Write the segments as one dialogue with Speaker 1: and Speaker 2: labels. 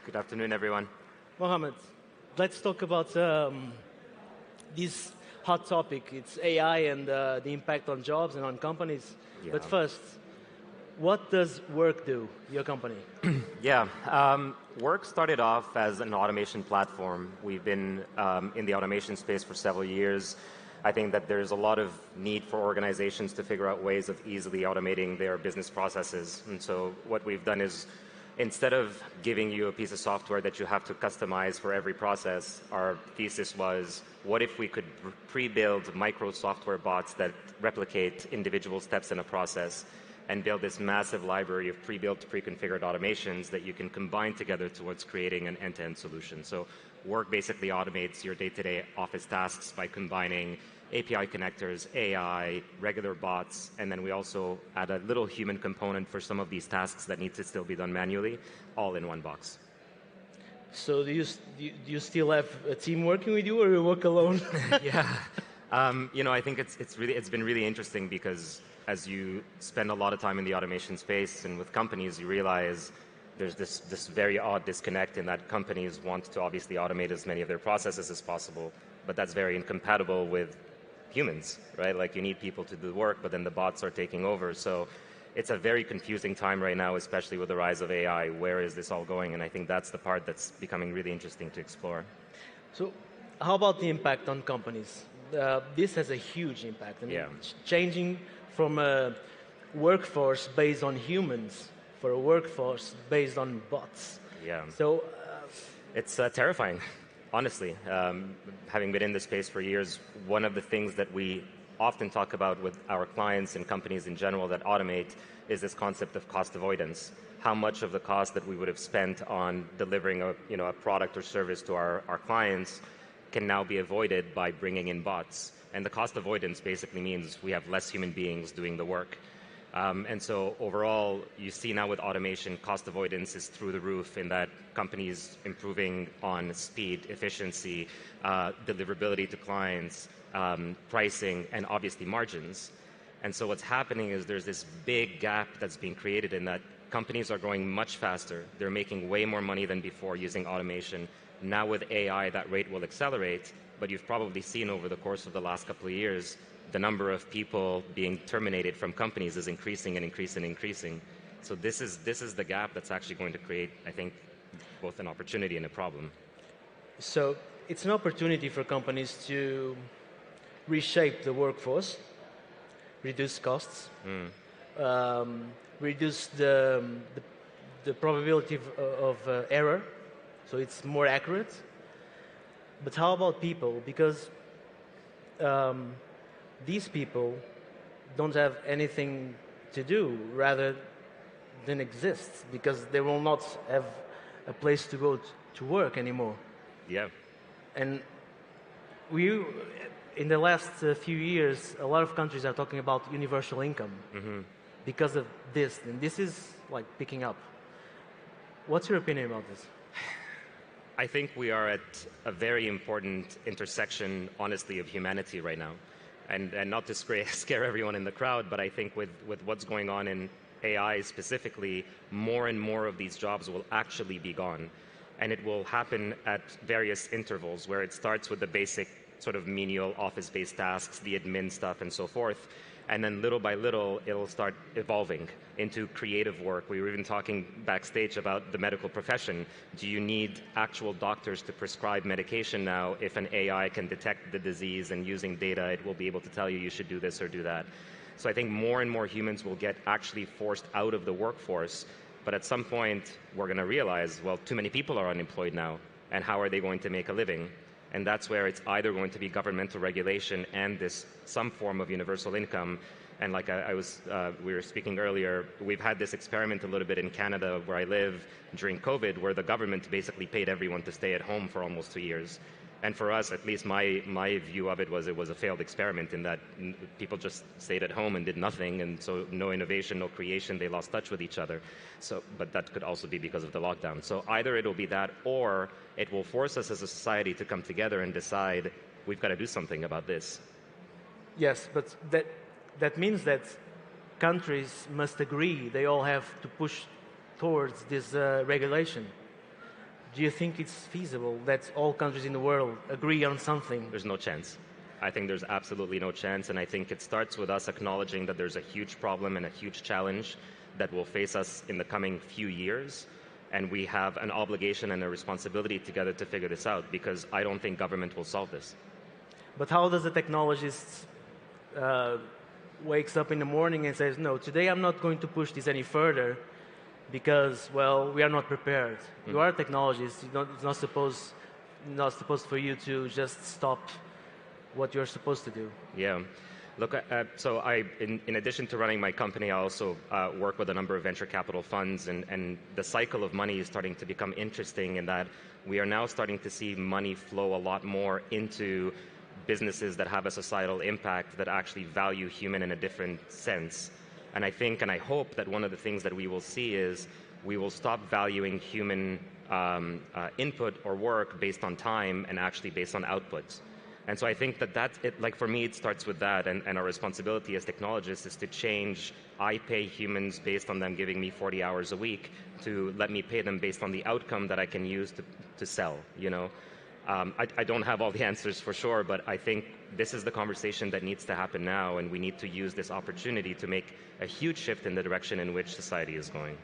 Speaker 1: Good afternoon, everyone.
Speaker 2: Mohammed, let's talk about this hot topic. It's AI and the impact on jobs and on companies.
Speaker 1: Yeah.
Speaker 2: But first, what does Work do, your company?
Speaker 1: Yeah, Work started off as an automation platform. We've been in the automation space for several years. I think that there's a lot of need for organizations to figure out ways of easily automating their business processes. And so what we've done is, instead of giving you a piece of software that you have to customize for every process, our thesis was, what if we could pre-build micro software bots that replicate individual steps in a process and build this massive library of pre-built, pre-configured automations that you can combine together towards creating an end-to-end solution. So Work basically automates your day-to-day office tasks by combining API connectors, AI, regular bots, and then we also add a little human component for some of these tasks that need to still be done manually, all in one box.
Speaker 2: So do you still have a team working with you, or you work alone?
Speaker 1: Yeah, I think it's been really interesting because as you spend a lot of time in the automation space and with companies, you realize there's this very odd disconnect in that companies want to obviously automate as many of their processes as possible, but that's very incompatible with humans, right? Like, you need people to do the work, but then the bots are taking over. So it's a very confusing time right now, especially with the rise of AI. Where is this all going? And I think that's the part that's becoming really interesting to explore.
Speaker 2: So how about the impact on companies? This has a huge impact. I mean,
Speaker 1: Yeah.
Speaker 2: Changing from a workforce based on humans for a workforce based on bots.
Speaker 1: Yeah.
Speaker 2: So
Speaker 1: It's terrifying, honestly. Having been in this space for years, one of the things that we often talk about with our clients and companies in general that automate is this concept of cost avoidance. How much of the cost that we would have spent on delivering a product or service to our clients can now be avoided by bringing in bots. And the cost avoidance basically means we have less human beings doing the work. And so overall, you see now with automation, cost avoidance is through the roof in that companies improving on speed, efficiency, deliverability to clients, pricing, and obviously margins. And so what's happening is there's this big gap that's being created in that companies are growing much faster. They're making way more money than before using automation. Now with AI, that rate will accelerate, but you've probably seen over the course of the last couple of years, the number of people being terminated from companies is increasing and increasing and increasing. So this is the gap that's actually going to create, I think, both an opportunity and a problem.
Speaker 2: So it's an opportunity for companies to reshape the workforce, reduce costs, reduce the probability of error, so it's more accurate. But how about people? Because these people don't have anything to do rather than exist, because they will not have a place to go to work anymore.
Speaker 1: Yeah.
Speaker 2: And in the last few years, a lot of countries are talking about universal income because of this, and this is like picking up. What's your opinion about this?
Speaker 1: I think we are at a very important intersection, honestly, of humanity right now. And not to scare everyone in the crowd, but I think with what's going on in AI specifically, more and more of these jobs will actually be gone. And it will happen at various intervals, where it starts with the basic sort of menial office-based tasks, the admin stuff and so forth. And then little by little, it'll start evolving into creative work. We were even talking backstage about the medical profession. Do you need actual doctors to prescribe medication now if an AI can detect the disease, and using data, it will be able to tell you should do this or do that? So I think more and more humans will get actually forced out of the workforce. But at some point, we're going to realize, well, too many people are unemployed now, and how are they going to make a living? And that's where it's either going to be governmental regulation and some form of universal income. And like we were speaking earlier, we've had this experiment a little bit in Canada, where I live, during COVID, where the government basically paid everyone to stay at home for almost 2 years. And for us, at least my view of it was a failed experiment, in that people just stayed at home and did nothing, and so no innovation, no creation, they lost touch with each other. But that could also be because of the lockdown. So either it'll be that, or it will force us as a society to come together and decide we've got to do something about this.
Speaker 2: Yes, but that means that countries must agree. They all have to push towards this regulation. do you think it's feasible that all countries in the world agree on something?
Speaker 1: There's no chance. I think there's absolutely no chance, and I think it starts with us acknowledging that there's a huge problem and a huge challenge that will face us in the coming few years, and we have an obligation and a responsibility together to figure this out, because I don't think government will solve this.
Speaker 2: But how does the technologist wakes up in the morning and says, no, today I'm not going to push this any further because, well, we are not prepared. You are a technologist. It's not supposed for you to just stop what you're supposed to do.
Speaker 1: Yeah. Look, so in addition to running my company, I also work with a number of venture capital funds, and the cycle of money is starting to become interesting in that we are now starting to see money flow a lot more into businesses that have a societal impact, that actually value human in a different sense. And I think, and I hope that one of the things that we will see is we will stop valuing human input or work based on time and actually based on outputs. And so I think that that's it. Like for me, it starts with that, and our responsibility as technologists is to change. I pay humans based on them giving me 40 hours a week, to let me pay them based on the outcome that I can use to sell. You know, I don't have all the answers for sure, but I think this is the conversation that needs to happen now, and we need to use this opportunity to make a huge shift in the direction in which society is going.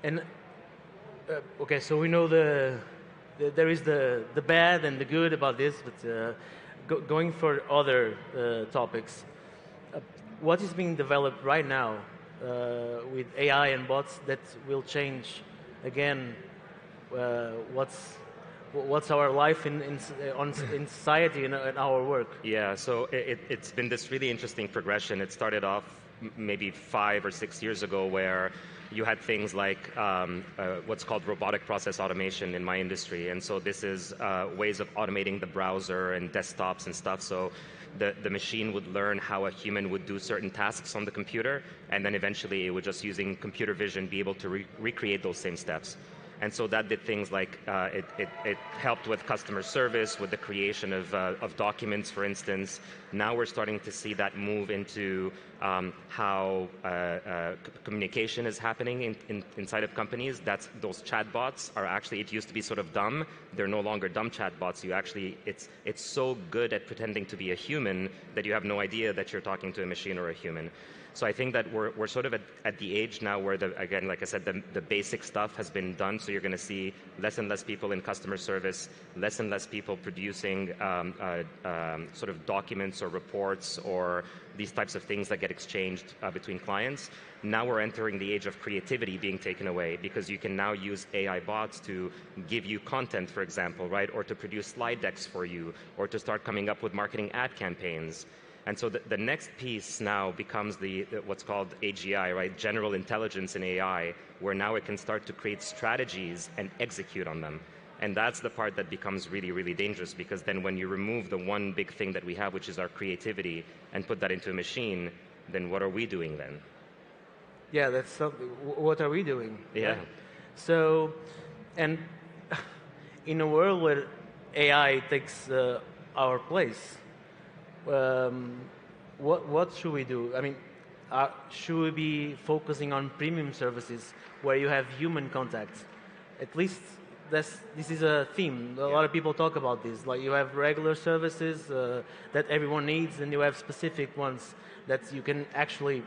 Speaker 2: And okay, so we know there is the bad and the good about this, but going for other topics, what is being developed right now with AI and bots that will change again what's our life in society and our work?
Speaker 1: Yeah, so it's been this really interesting progression. It started off maybe 5 or 6 years ago, where you had things like what's called robotic process automation in my industry. And so this is ways of automating the browser and desktops and stuff. So the machine would learn how a human would do certain tasks on the computer, and then eventually it would, just using computer vision, be able to recreate those same steps. And so that did things like it helped with customer service, with the creation of documents, for instance. Now we're starting to see that move into how communication is happening inside of companies. Those chatbots are actually, it used to be sort of dumb. They're no longer dumb chatbots. It's so good at pretending to be a human that you have no idea that you're talking to a machine or a human. So I think that we're sort of at the age now where, again, like I said, the basic stuff has been done. So you're going to see less and less people in customer service, less and less people producing sort of documents or reports or these types of things that get exchanged between clients. Now we're entering the age of creativity being taken away, because you can now use AI bots to give you content, for example, right? Or to produce slide decks for you, or to start coming up with marketing ad campaigns. And so the next piece now becomes what's called AGI, right? General intelligence in AI, where now it can start to create strategies and execute on them. And that's the part that becomes really, really dangerous, because then when you remove the one big thing that we have, which is our creativity, and put that into a machine, then what are we doing then?
Speaker 2: Yeah, that's something. What are we doing?
Speaker 1: Yeah.
Speaker 2: Right? So, and in a world where AI takes our place, what should we do? I mean, should we be focusing on premium services where you have human contact? At least this is a theme. A lot of people talk about this. Like, you have regular services that everyone needs, and you have specific ones that you can actually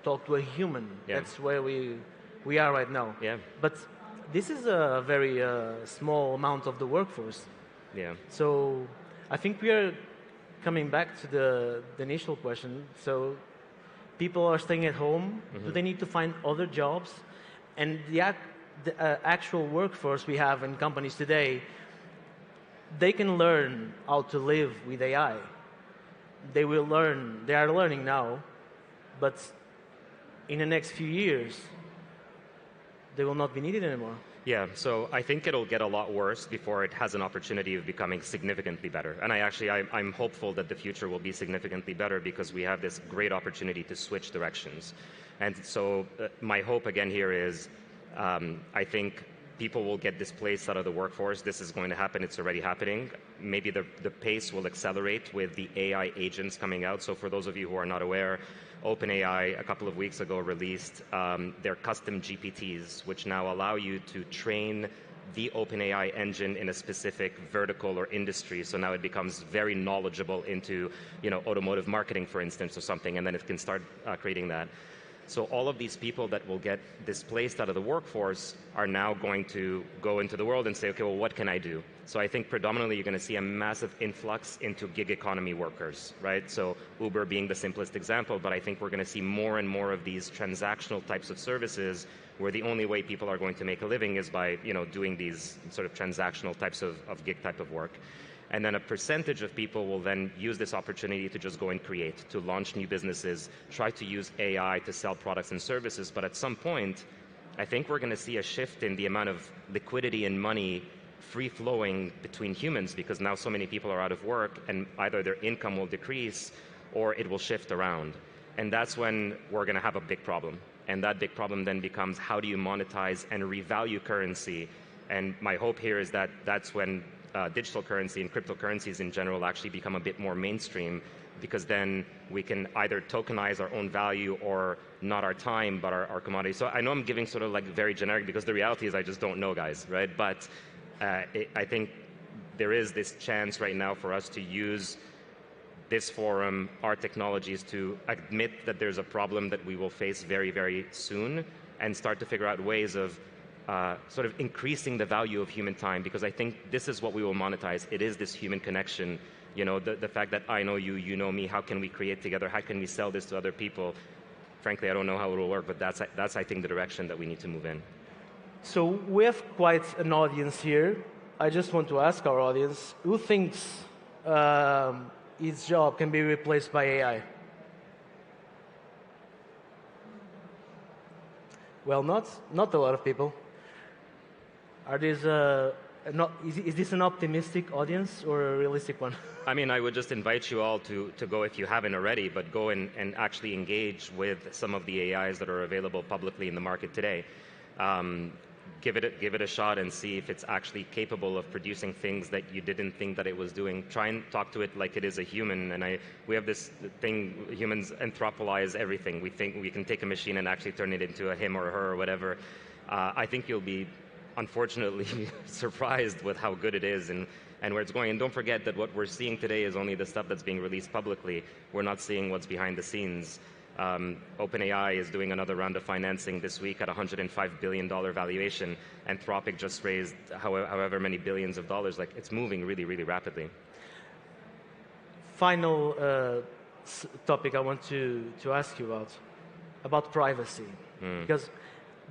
Speaker 2: talk to a human.
Speaker 1: Yeah.
Speaker 2: That's where we are right now.
Speaker 1: Yeah.
Speaker 2: But this is a very small amount of the workforce.
Speaker 1: Yeah.
Speaker 2: So I think we are coming back to the initial question. So people are staying at home. Mm-hmm. Do they need to find other jobs? And the actual workforce we have in companies today, they can learn how to live with AI. They will learn. They are learning now, but in the next few years, they will not be needed anymore.
Speaker 1: Yeah, so I think it'll get a lot worse before it has an opportunity of becoming significantly better. And I'm hopeful that the future will be significantly better, because we have this great opportunity to switch directions. And so my hope again here is, I think people will get displaced out of the workforce. This is going to happen. It's already happening. Maybe the pace will accelerate with the AI agents coming out. So for those of you who are not aware, OpenAI a couple of weeks ago released their custom GPTs, which now allow you to train the OpenAI engine in a specific vertical or industry. So now it becomes very knowledgeable into, automotive marketing, for instance, or something, and then it can start creating that. So all of these people that will get displaced out of the workforce are now going to go into the world and say, okay, well, what can I do? So I think predominantly you're going to see a massive influx into gig economy workers, right? So Uber being the simplest example, but I think we're going to see more and more of these transactional types of services where the only way people are going to make a living is by, doing these sort of transactional types of gig type of work. And then a percentage of people will then use this opportunity to just go and create, to launch new businesses, try to use AI to sell products and services. But at some point, I think we're going to see a shift in the amount of liquidity and money free-flowing between humans, because now so many people are out of work and either their income will decrease or it will shift around. And that's when we're going to have a big problem. And that big problem then becomes, how do you monetize and revalue currency? And my hope here is that that's when digital currency and cryptocurrencies in general actually become a bit more mainstream, because then we can either tokenize our own value or not our time, but our commodity. So I know I'm giving sort of like very generic, because the reality is I just don't know, guys, right? But I think there is this chance right now for us to use this forum, our technologies, to admit that there's a problem that we will face very, very soon, and start to figure out ways of sort of increasing the value of human time, because I think this is what we will monetize. It is this human connection. The fact that I know you, you know me, how can we create together? How can we sell this to other people? Frankly, I don't know how it will work, but that's I think, the direction that we need to move in.
Speaker 2: So we have quite an audience here. I just want to ask our audience, who thinks his job can be replaced by AI? Well, not a lot of people. Is this an optimistic audience or a realistic one?
Speaker 1: I mean, I would just invite you all to go, if you haven't already, but go and actually engage with some of the AIs that are available publicly in the market today. Give it a shot and see if it's actually capable of producing things that you didn't think that it was doing. Try and talk to it like it is a human. And we have this thing, humans anthropologize everything. We think we can take a machine and actually turn it into a him or her or whatever. I think you'll be, unfortunately, surprised with how good it is and where it's going. And don't forget that what we're seeing today is only the stuff that's being released publicly. We're not seeing what's behind the scenes. OpenAI is doing another round of financing this week at $105 billion valuation. Anthropic just raised however many billions of dollars. Like, it's moving really, really rapidly.
Speaker 2: Final topic I want to ask you about privacy. Because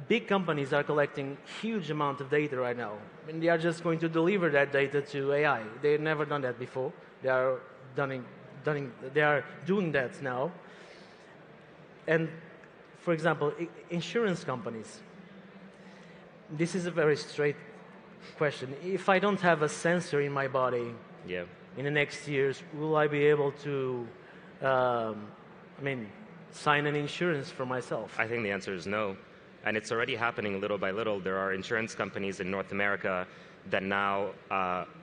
Speaker 2: big companies are collecting huge amount of data right now, and they are just going to deliver that data to AI. They've never done that before. They are doing that now. And for example, insurance companies. This is a very straight question. If I don't have a sensor in my body, in the next years, will I be able to, sign an insurance for myself?
Speaker 1: I think the answer is no. And it's already happening little by little. There are insurance companies in North America that now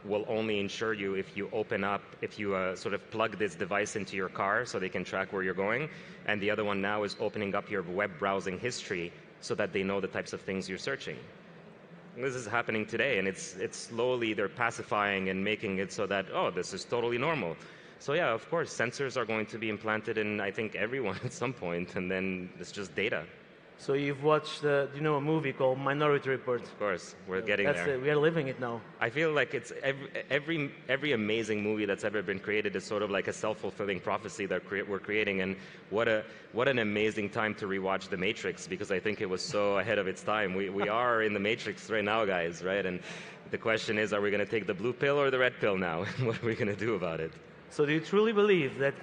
Speaker 1: will only insure you if you sort of plug this device into your car so they can track where you're going. And the other one now is opening up your web browsing history so that they know the types of things you're searching. And this is happening today, and it's slowly they're pacifying and making it so that, oh, this is totally normal. So yeah, of course, sensors are going to be implanted in, I think, everyone at some point, and then it's just data.
Speaker 2: So you've watched, a movie called Minority Report?
Speaker 1: Of course, we're getting there.
Speaker 2: We are living it now.
Speaker 1: I feel like it's every amazing movie that's ever been created is sort of like a self-fulfilling prophecy that we're creating. And what an amazing time to rewatch The Matrix, because I think it was so ahead of its time. We are in The Matrix right now, guys, right? And the question is, are we going to take the blue pill or the red pill now? What are we going to do about it?
Speaker 2: So do you truly believe that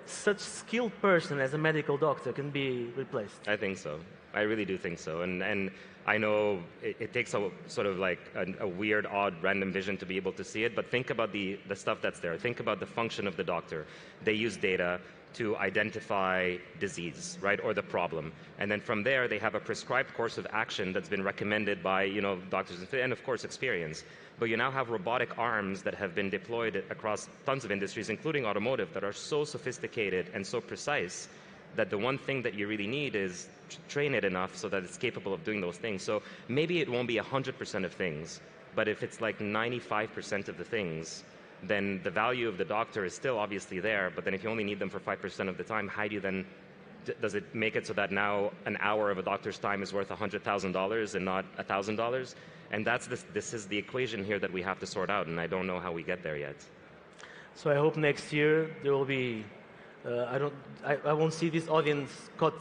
Speaker 2: such skilled person as a medical doctor can be replaced?
Speaker 1: I think so. I really do think so. And I know it takes a sort of like a weird, odd, random vision to be able to see it, but think about the stuff that's there. Think about the function of the doctor. They use data to identify disease, right, or the problem. And then from there, they have a prescribed course of action that's been recommended by, doctors and, of course, experience. But you now have robotic arms that have been deployed across tons of industries, including automotive, that are so sophisticated and so precise that the one thing that you really need is train it enough so that it's capable of doing those things. So maybe it won't be 100% of things, but if it's like 95% of the things, then the value of the doctor is still obviously there, but then if you only need them for 5% of the time, how do you then, does it make it so that now an hour of a doctor's time is worth $100,000 and not $1,000? And this is the equation here that we have to sort out, and I don't know how we get there yet.
Speaker 2: So I hope next year there will be, I won't see this audience cut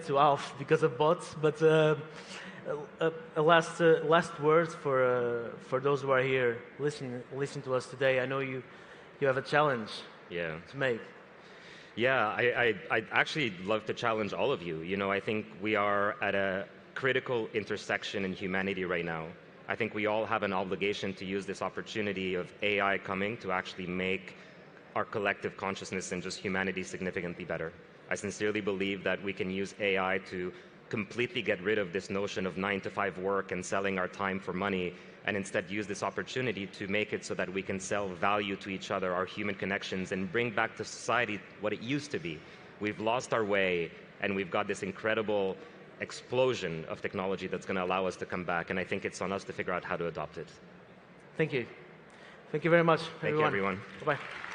Speaker 2: to half because of bots, but last words for those who are here listening to us today. I know you have a challenge to make.
Speaker 1: Yeah, I'd actually love to challenge all of you. You know, I think we are at a critical intersection in humanity right now. I think we all have an obligation to use this opportunity of AI coming to actually make our collective consciousness and just humanity significantly better. I sincerely believe that we can use AI to completely get rid of this notion of 9-to-5 work and selling our time for money, and instead use this opportunity to make it so that we can sell value to each other, our human connections, and bring back to society what it used to be. We've lost our way, and we've got this incredible explosion of technology that's going to allow us to come back, and I think it's on us to figure out how to adopt it.
Speaker 2: Thank you. Thank you very much, everyone.
Speaker 1: Thank you, everyone.
Speaker 2: Bye-bye.